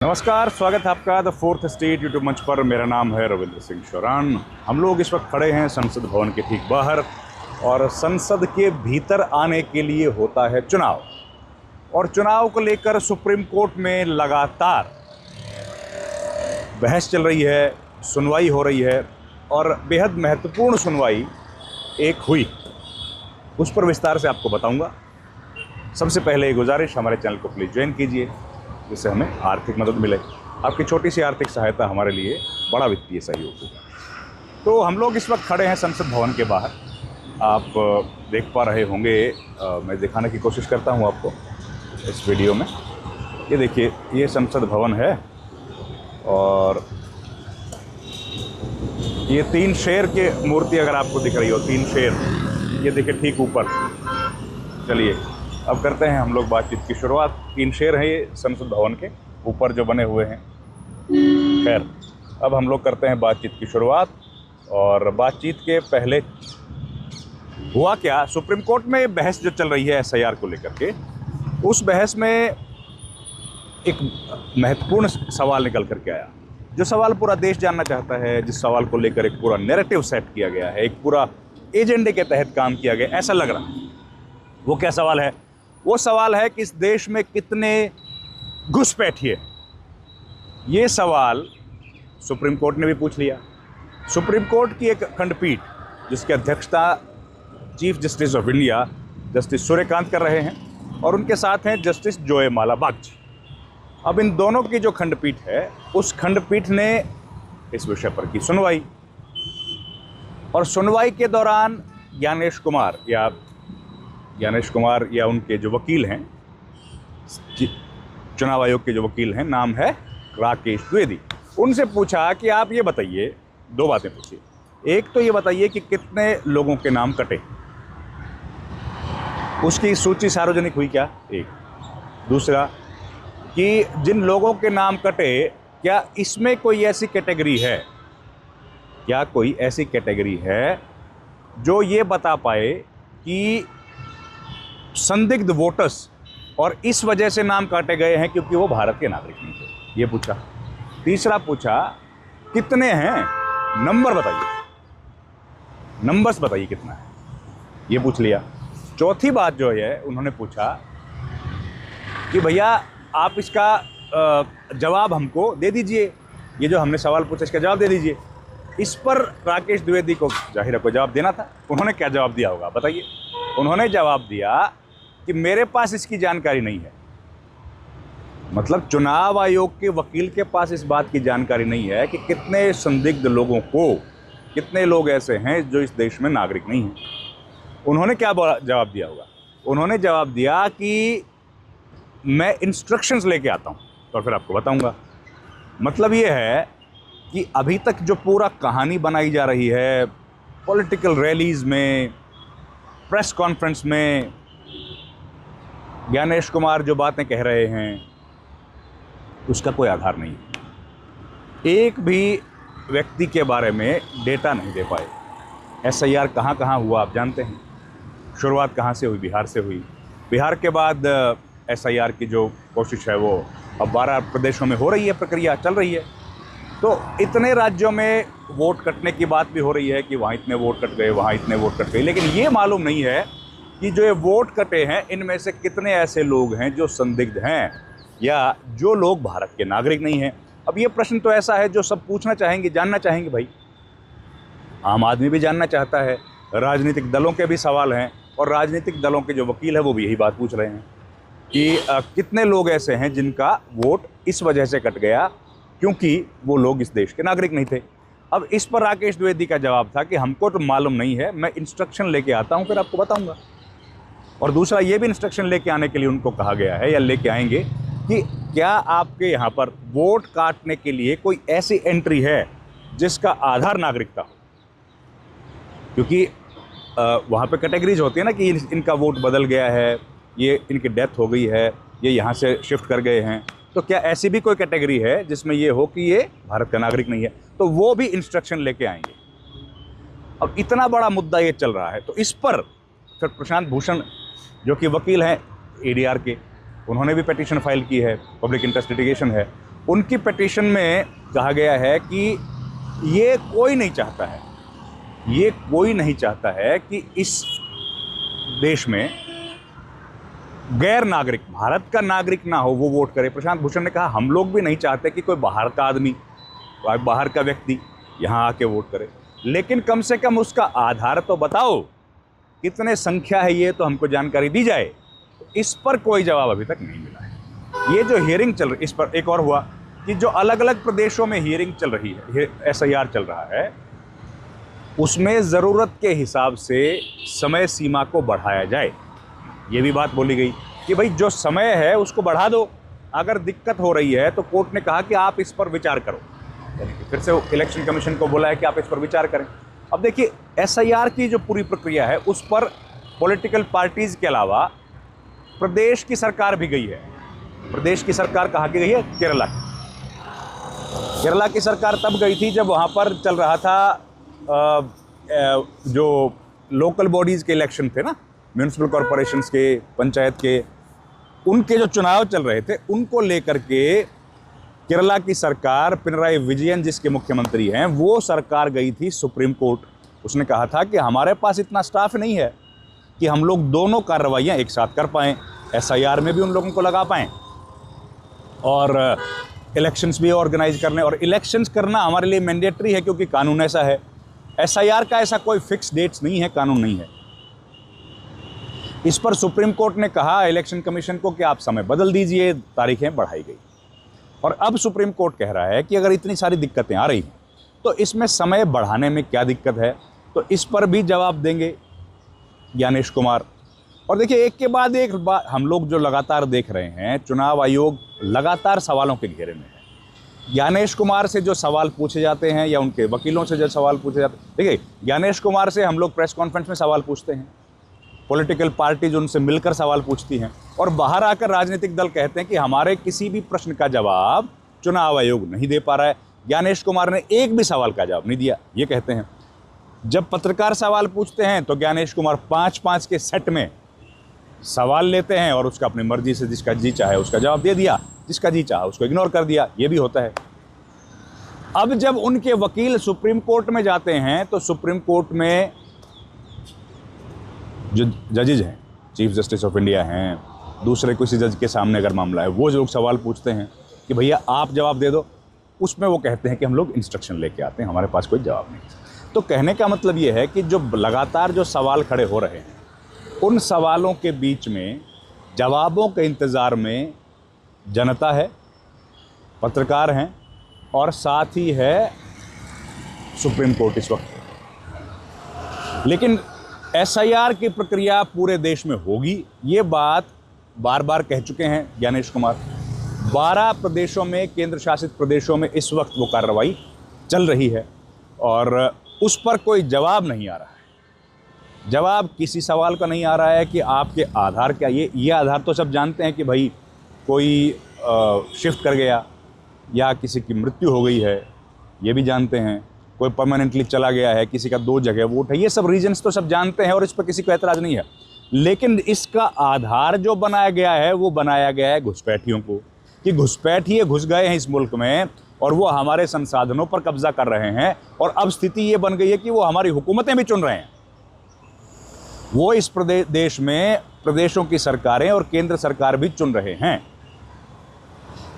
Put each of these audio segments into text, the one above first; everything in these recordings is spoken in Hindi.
नमस्कार, स्वागत है आपका द फोर्थ स्टेट यूट्यूब मंच पर। मेरा नाम है रविंद्र सिंह शौरान। हम लोग इस वक्त खड़े हैं संसद भवन के ठीक बाहर और संसद के भीतर आने के लिए होता है चुनाव। और चुनाव को लेकर सुप्रीम कोर्ट में लगातार बहस चल रही है, सुनवाई हो रही है और बेहद महत्वपूर्ण सुनवाई एक हुई, उस पर विस्तार से आपको बताऊंगा। सबसे पहले गुजारिश, हमारे चैनल को प्लीज़ ज्वाइन कीजिए जिससे हमें आर्थिक मदद मिले। आपकी छोटी सी आर्थिक सहायता हमारे लिए बड़ा वित्तीय सहयोग होगा। तो हम लोग इस वक्त खड़े हैं संसद भवन के बाहर। आप देख पा रहे होंगे, मैं दिखाने की कोशिश करता हूं आपको इस वीडियो में। ये देखिए, ये संसद भवन है और ये 3 शेर की मूर्ति अगर आपको दिख रही हो, 3 शेर, ये देखिए ठीक ऊपर। चलिए अब करते हैं हम लोग बातचीत की शुरुआत। 3 शेर हैं ये संसद भवन के ऊपर जो बने हुए हैं। खैर, अब हम लोग करते हैं बातचीत की शुरुआत। और बातचीत के पहले हुआ क्या, सुप्रीम कोर्ट में बहस जो चल रही है SIR को लेकर के, उस बहस में एक महत्वपूर्ण सवाल निकल करके आया। जो सवाल पूरा देश जानना चाहता है, जिस सवाल को लेकर एक पूरा नैरेटिव सेट किया गया है, एक पूरा एजेंडे के तहत काम किया गया, ऐसा लग रहा है। वो क्या सवाल है? वो सवाल है कि इस देश में कितने घुसपैठिए। ये सवाल सुप्रीम कोर्ट ने भी पूछ लिया। सुप्रीम कोर्ट की एक खंडपीठ, जिसकी अध्यक्षता chief justice of India justice Suryakant कर रहे हैं और उनके साथ हैं जस्टिस जोएमाला बागची। अब इन दोनों की जो खंडपीठ है, उस खंडपीठ ने इस विषय पर की सुनवाई। और सुनवाई के दौरान ज्ञानेश कुमार या उनके जो वकील हैं, चुनाव आयोग के जो वकील हैं, नाम है राकेश द्विवेदी, उनसे पूछा कि आप ये बताइए, 2 बातें पूछी। एक तो ये बताइए कि कितने लोगों के नाम कटे, उसकी सूची सार्वजनिक हुई क्या? एक। दूसरा कि जिन लोगों के नाम कटे, क्या इसमें कोई ऐसी कैटेगरी है, क्या कोई ऐसी कैटेगरी है जो ये बता पाए कि संदिग्ध वोटर्स और इस वजह से नाम काटे गए हैं क्योंकि वो भारत के नागरिक नहीं थे? ये पूछा। तीसरा पूछा कितने हैं, नंबर बताइए, नंबर्स बताइए कितना है, ये पूछ लिया। चौथी बात जो है, उन्होंने पूछा कि भैया आप इसका जवाब हमको दे दीजिए, ये जो हमने सवाल पूछा इसका जवाब दे दीजिए। इस पर राकेश द्विवेदी को जाहिर है कोई जवाब देना था। उन्होंने क्या जवाब दिया होगा बताइए? उन्होंने जवाब दिया कि मेरे पास इसकी जानकारी नहीं है। मतलब चुनाव आयोग के वकील के पास इस बात की जानकारी नहीं है कि कितने संदिग्ध लोगों को, कितने लोग ऐसे हैं जो इस देश में नागरिक नहीं हैं। उन्होंने क्या जवाब दिया होगा? उन्होंने जवाब दिया कि मैं इंस्ट्रक्शंस लेके आता हूँ तो फिर आपको बताऊँगा। मतलब ये है कि अभी तक जो पूरा कहानी बनाई जा रही है, पॉलिटिकल रैलीज़ में, प्रेस कॉन्फ्रेंस में, ज्ञानेश कुमार जो बातें कह रहे हैं, उसका कोई आधार नहीं है। एक भी व्यक्ति के बारे में डेटा नहीं दे पाए। SIR कहाँ कहाँ हुआ आप जानते हैं? शुरुआत कहाँ से हुई? बिहार से हुई। बिहार के बाद SIR की जो कोशिश है वो अब 12 प्रदेशों में हो रही है, प्रक्रिया चल रही है। तो इतने राज्यों में वोट कटने की बात भी हो रही है कि वहाँ इतने वोट कट गए, वहाँ इतने वोट कट गए, लेकिन ये मालूम नहीं है कि जो ये वोट कटे हैं इनमें से कितने ऐसे लोग हैं जो संदिग्ध हैं या जो लोग भारत के नागरिक नहीं हैं। अब ये प्रश्न तो ऐसा है जो सब पूछना चाहेंगे, जानना चाहेंगे। भाई, आम आदमी भी जानना चाहता है, राजनीतिक दलों के भी सवाल हैं और राजनीतिक दलों के जो वकील हैं वो भी यही बात पूछ रहे हैं कि कितने लोग ऐसे हैं जिनका वोट इस वजह से कट गया क्योंकि वो लोग इस देश के नागरिक नहीं थे। अब इस पर राकेश द्विवेदी का जवाब था कि हमको तो मालूम नहीं है, मैं इंस्ट्रक्शन लेके आता हूँ फिर आपको बताऊँगा। और दूसरा ये भी इंस्ट्रक्शन लेके आने के लिए उनको कहा गया है या लेके आएंगे कि क्या आपके यहाँ पर वोट काटने के लिए कोई ऐसी एंट्री है जिसका आधार नागरिकता हो, क्योंकि वहाँ पे कैटेगरीज होती है ना कि इनका वोट बदल गया है, ये इनकी डेथ हो गई है, ये यहाँ से शिफ्ट कर गए हैं। तो क्या ऐसी भी कोई कैटेगरी है जिसमें ये हो कि ये भारत का नागरिक नहीं है? तो वो भी इंस्ट्रक्शन लेके आएंगे। अब इतना बड़ा मुद्दा ये चल रहा है, तो इस पर फिर प्रशांत भूषण जो कि वकील हैं ADR के, उन्होंने भी पिटीशन फाइल की है, पब्लिक इंटरेस्ट लिटिगेशन है। उनकी पिटीशन में कहा गया है कि ये कोई नहीं चाहता है कि इस देश में गैर नागरिक, भारत का नागरिक ना हो, वो वोट करे। प्रशांत भूषण ने कहा हम लोग भी नहीं चाहते कि कोई बाहर का आदमी, बाहर का व्यक्ति यहाँ आके वोट करे, लेकिन कम से कम उसका आधार तो बताओ, कितने संख्या है ये तो हमको जानकारी दी जाए। इस पर कोई जवाब अभी तक नहीं मिला है। ये जो हियरिंग चल रही, इस पर एक और हुआ कि जो अलग अलग प्रदेशों में हियरिंग चल रही है, SIR चल रहा है, उसमें ज़रूरत के हिसाब से समय सीमा को बढ़ाया जाए। ये भी बात बोली गई कि भाई जो समय है उसको बढ़ा दो, अगर दिक्कत हो रही है तो कोर्ट ने कहा कि आप इस पर विचार करो। यानी कि फिर से इलेक्शन कमीशन को बोला है कि आप इस पर विचार करें। अब देखिए SIR की जो पूरी प्रक्रिया है उस पर पॉलिटिकल पार्टीज़ के अलावा प्रदेश की सरकार भी गई है। प्रदेश की सरकार कहाँ की गई है? केरला की। केरला की सरकार तब गई थी जब वहाँ पर चल रहा था जो लोकल बॉडीज़ के इलेक्शन थे ना, म्यूनिसिपल कॉरपोरेशंस के, पंचायत के, उनके जो चुनाव चल रहे थे उनको लेकर के केरला की सरकार, पिनराई विजयन जिसके मुख्यमंत्री हैं, वो सरकार गई थी सुप्रीम कोर्ट। उसने कहा था कि हमारे पास इतना स्टाफ नहीं है कि हम लोग दोनों कार्रवाइयाँ एक साथ कर पाएँ, SIR में भी उन लोगों को लगा पाएँ और इलेक्शंस भी ऑर्गेनाइज करने। और इलेक्शंस करना हमारे लिए मैंडेटरी है क्योंकि कानून ऐसा है। SIR का ऐसा कोई फिक्स डेट्स नहीं है, कानून नहीं है। इस पर सुप्रीम कोर्ट ने कहा इलेक्शन कमीशन को कि आप समय बदल दीजिए, तारीखें बढ़ाई गई। और अब सुप्रीम कोर्ट कह रहा है कि अगर इतनी सारी दिक्कतें आ रही हैं तो इसमें समय बढ़ाने में क्या दिक्कत है। तो इस पर भी जवाब देंगे ज्ञानेश कुमार। और देखिए एक के बाद एक बात हम लोग जो लगातार देख रहे हैं, चुनाव आयोग लगातार सवालों के घेरे में है। ज्ञानेश कुमार से जो सवाल पूछे जाते हैं या उनके वकीलों से जो सवाल पूछे जाते हैं, देखिए ज्ञानेश कुमार से हम लोग प्रेस कॉन्फ्रेंस में सवाल पूछते हैं, पॉलिटिकल पार्टीज उनसे मिलकर सवाल पूछती हैं, और बाहर आकर राजनीतिक दल कहते हैं कि हमारे किसी भी प्रश्न का जवाब चुनाव आयोग नहीं दे पा रहा है। ज्ञानेश कुमार ने एक भी सवाल का जवाब नहीं दिया, ये कहते हैं। जब पत्रकार सवाल पूछते हैं तो ज्ञानेश कुमार 5-5 के सेट में सवाल लेते हैं और उसका अपनी मर्जी से जिसका जी चाहे उसका जवाब दे दिया, जिसका जी चाहा उसको इग्नोर कर दिया, ये भी होता है। अब जब उनके वकील सुप्रीम कोर्ट में जाते हैं तो सुप्रीम कोर्ट में जो जजेज हैं, चीफ जस्टिस ऑफ इंडिया हैं, दूसरे किसी जज के सामने अगर मामला है, वो जो सवाल पूछते हैं कि भैया आप जवाब दे दो, उसमें वो कहते हैं कि हम लोग इंस्ट्रक्शन लेके आते हैं, हमारे पास कोई जवाब नहीं। तो कहने का मतलब ये है कि जो लगातार जो सवाल खड़े हो रहे हैं, उन सवालों के बीच में जवाबों के इंतज़ार में जनता है, पत्रकार हैं और साथ ही है सुप्रीम कोर्ट इस वक्त। लेकिन SIR की प्रक्रिया पूरे देश में होगी, ये बात बार बार कह चुके हैं ज्ञानेश कुमार। 12 प्रदेशों में, केंद्र शासित प्रदेशों में इस वक्त वो कार्रवाई चल रही है और उस पर कोई जवाब नहीं आ रहा है। जवाब किसी सवाल का नहीं आ रहा है कि आपके आधार क्या। ये आधार तो सब जानते हैं कि भाई कोई शिफ्ट कर गया या किसी की मृत्यु हो गई है, ये भी जानते हैं, कोई परमानेंटली चला गया है, किसी का 2 जगह वोट है, ये सब रीजन्स तो सब जानते हैं और इस पर किसी को ऐतराज़ नहीं है। लेकिन इसका आधार जो बनाया गया है वो बनाया गया है घुसपैठियों को, कि घुसपैठिए घुस गए हैं इस मुल्क में और वो हमारे संसाधनों पर कब्जा कर रहे हैं और अब स्थिति ये बन गई है कि वो हमारी हुकूमतें भी चुन रहे हैं। वो इस देश में प्रदेशों की सरकारें और केंद्र सरकार भी चुन रहे हैं।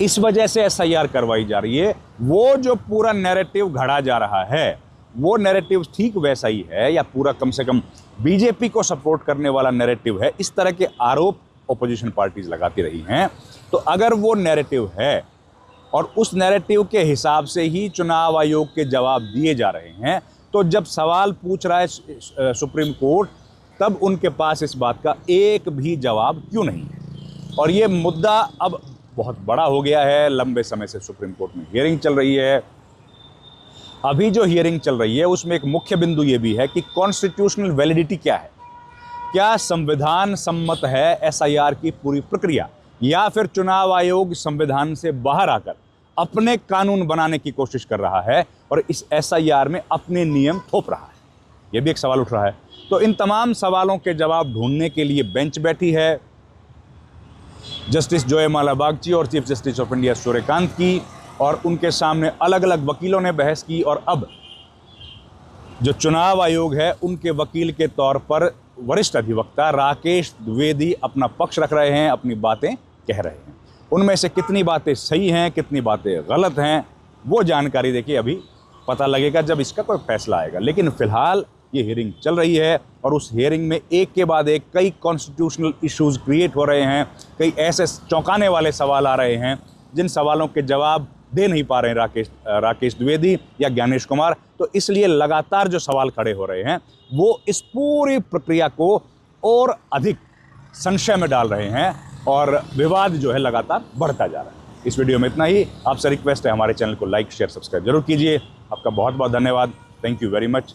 इस वजह से SIR करवाई जा रही है। वो जो पूरा नैरेटिव घड़ा जा रहा है वो नैरेटिव ठीक वैसा ही है या पूरा कम से कम बीजेपी को सपोर्ट करने वाला नैरेटिव है। इस तरह के आरोप ओपोजिशन पार्टीज लगाती रही हैं। तो अगर वो नैरेटिव है और उस नैरेटिव के हिसाब से ही चुनाव आयोग के जवाब दिए जा रहे हैं, तो जब सवाल पूछ रहा है सुप्रीम कोर्ट, तब उनके पास इस बात का एक भी जवाब क्यों नहीं है। और ये मुद्दा अब बहुत बड़ा हो गया है। लंबे समय से सुप्रीम कोर्ट में हियरिंग चल रही है। अभी जो हियरिंग चल रही है उसमें एक मुख्य बिंदु ये भी है कि कॉन्स्टिट्यूशनल वैलिडिटी क्या है, क्या संविधान सम्मत है SIR की पूरी प्रक्रिया, या फिर चुनाव आयोग संविधान से बाहर आकर अपने कानून बनाने की कोशिश कर रहा है और इस SIR में अपने नियम थोप रहा है। यह भी एक सवाल उठ रहा है। तो इन तमाम सवालों के जवाब ढूंढने के लिए बेंच बैठी है जस्टिस जोयमाला बागची और chief justice of India Suryakant की। और उनके सामने अलग अलग वकीलों ने बहस की, और अब जो चुनाव आयोग है उनके वकील के तौर पर वरिष्ठ अधिवक्ता राकेश द्विवेदी अपना पक्ष रख रहे हैं, अपनी बातें कह रहे हैं। उनमें से कितनी बातें सही हैं, कितनी बातें गलत हैं, वो जानकारी देखिए अभी पता लगेगा जब इसका कोई फैसला आएगा। लेकिन फिलहाल ये हियरिंग चल रही है और उस हियरिंग में एक के बाद एक कई कॉन्स्टिट्यूशनल इश्यूज क्रिएट हो रहे हैं, कई ऐसे चौंकाने वाले सवाल आ रहे हैं जिन सवालों के जवाब दे नहीं पा रहे हैं राकेश द्विवेदी या ज्ञानेश कुमार। तो इसलिए लगातार जो सवाल खड़े हो रहे हैं वो इस पूरी प्रक्रिया को और अधिक संशय में डाल रहे हैं और विवाद जो है लगातार बढ़ता जा रहा है। इस वीडियो में इतना ही। आपसे रिक्वेस्ट है हमारे चैनल को लाइक शेयर सब्सक्राइब जरूर कीजिए। आपका बहुत बहुत धन्यवाद। Thank you very much.